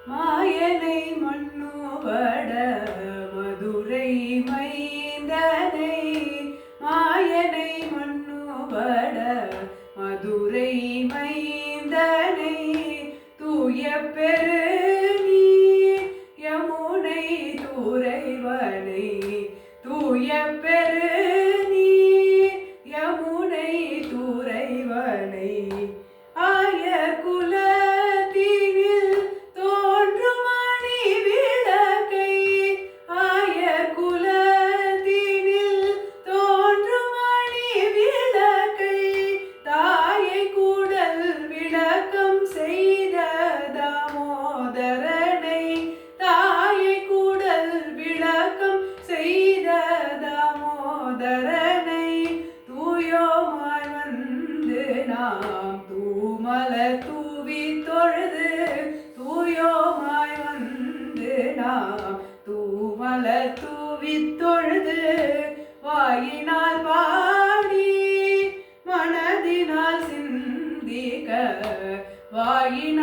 மாயனை மண்ணுவட மதுரை மைந்தனை மாயனை மண்ணுவட மதுரை மைந்தனை தூய பெரு நீர் யமுனை துறைவனை தூய பெரு நீர் யமுனை துறைவனை ஆய குலத்தினில் தோன்றும் மணி விளக்கை ஆய குலத்தினில் தோன்றும் மணி விளக்கை தாயை கூடல் விளக்கம் செய்த தாமோதரனை தாயை கூடல் விளக்கம் செய்த தாமோதரனை தூயோமாய் வந்து நாம் தூமலர் தூவி தொழுது தூயோமாய் வந்து நாம் தூமலர் தூவி தொழுது வாயினால் பாடி மனதினால் சிந்திக்க வாயினால்